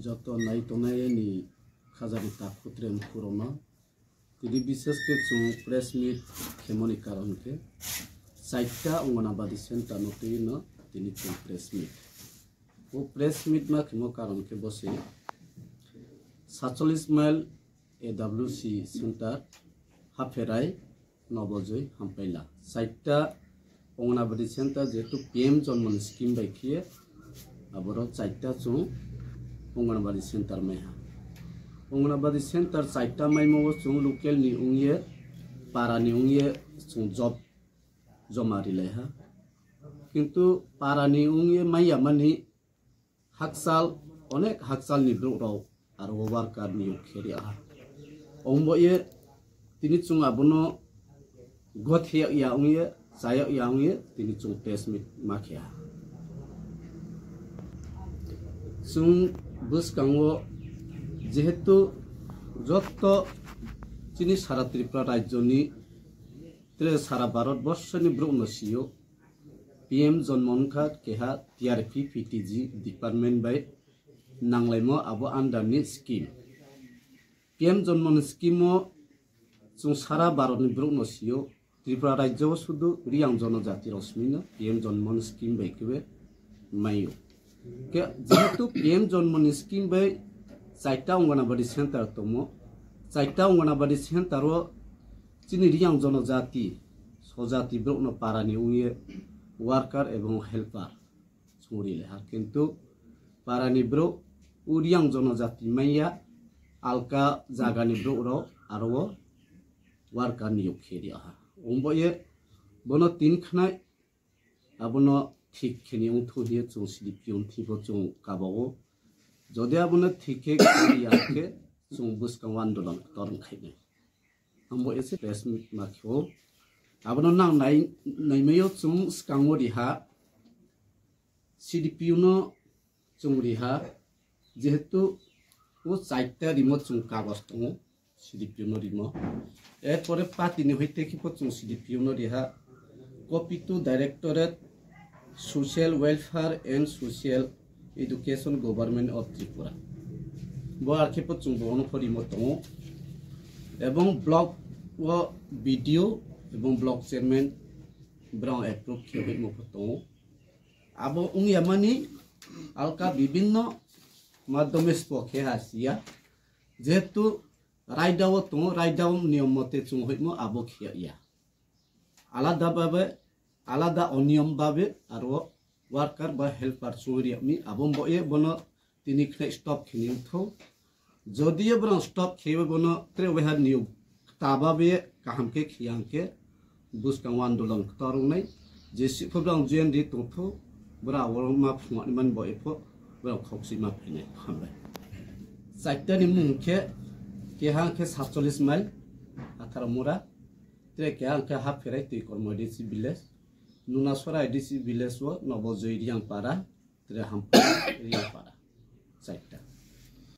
যত নাই তনাই নি খাজারি তাকুত্রেম পুরোনো তিনি বিশেষ के प्रेस मीट खेमनी कारण के साइटा अंगनाबादी सेंटर नोटी न তিনি प्रेस मीट वो प्रेस मीट मा खेमो कारण के बसे 47 माइल AWC सेंटर हाफेराय नबजय हामपाइला साइटा अंगनाबादी सेंटर जेतु PM जन्मन स्कीम बायखिए आबरो साइटा चुं अंगनाबादी सेंटर में अंगनाबादी सेंटर साइटा माइमो चुं लोकल नि उंगे पारा नि उंगे चुं जॉब जमारि लेहा किंतु पारा नि उंगे माइया मानि हाकसाल अनेक हाकसाल नि ब्रोराव आरो वर्कार नि खेरिया ओंबोये तिनि चुं आबनो गथे या उंगे साया या उंगे तिनि चुं प्रेस मीट माखिया चुं बुसकांगो जेहेतु जत चिनी सारा त्रिपुरा राज्यनि सारा भारतवर्षनि ब्रह्मसियो PM जन्मनखा केहा TRP PTG डिपार्टमेंट बाय नांलायमो आबो आन्डारनि स्कीम PM जन्मन स्कीमो जों सारा भारतनि ब्रह्मसियो त्रिपुरा राज्यआव सुदु रियां जनजाति रश्मिनो PM जन्मन स्कीम बायखिबे मायो जेहेतु PM Janman scheme bye चाइटा अंगनाबादी centre तमो चाइटा अंगनाबादी सेंटरो चिनि रियां जनजाति सजाति ब्रह्म पारानि उंगे वर्कार एवं हेल्पार सुरिले हा किंतु पारानि ब्रो उरियां जनजाति माइया आलका जागानि ब्रो आरो वर्कार नियोग खेरिया हा ओंबोये बनो तीन खनाय आबनो ठीक खेनि उंथुहिए चुं सिलिपियन थिबो चुं काबाओ जदि आबनो ठीके याके चुं बुसकां आंदोलन तरन खाइने आंबो एसे प्रेस मीट माखियो आबनो नां नाइमेयो चुं स्कांगो रिहा सिलिपियनो चुं रिहा जेहेतु वो चाइटा रिमो चुं कागज दङ सिलिपियनो रिमो एरपरे पार्टीनि हइते खिपो चुं सिलिपियनो रिहा कपि to directorate social welfare and social education government of Tripura बो आरखेपो चुं बोनो फरिमो दङ एवं ब्लॉक वो वीडियो एवं ब्लॉक चेयरमैन ब्राउन एप्रूव खेबे मफतो आबो उंयामानि आलका विभिन्न माध्यमे स्पोके हासिया जेतु राइडाव तो राइडाव नियम मते चुं हइमो आबो खिया आलादा अनियम बाबे आरो वर्कर बा हेल्पार चुरियामि आबो बये बनो तिनि खने स्टॉप खिनि थौ जदियो ब्राउन स्टॉप खेबे बनो त्रे वेहा नियम ताबाबे काहाम के खियां के बुसकां आंदोलन तरंनाय जेसि फब्रां जेनदि तंथौ ब्रा वरमा फुंगानि मन बयफो ब्रा खौसि मा फैनाय खामबाय साइटानि मुंखे केहां के 47 माइल आथारमुरा त्रे केहां के हाफ फेराय तै कर्मदिसि विलेज नुनासरा एडिसि विलेज व नबजय रियां पारा त्रे हाम रियां पारा साइटा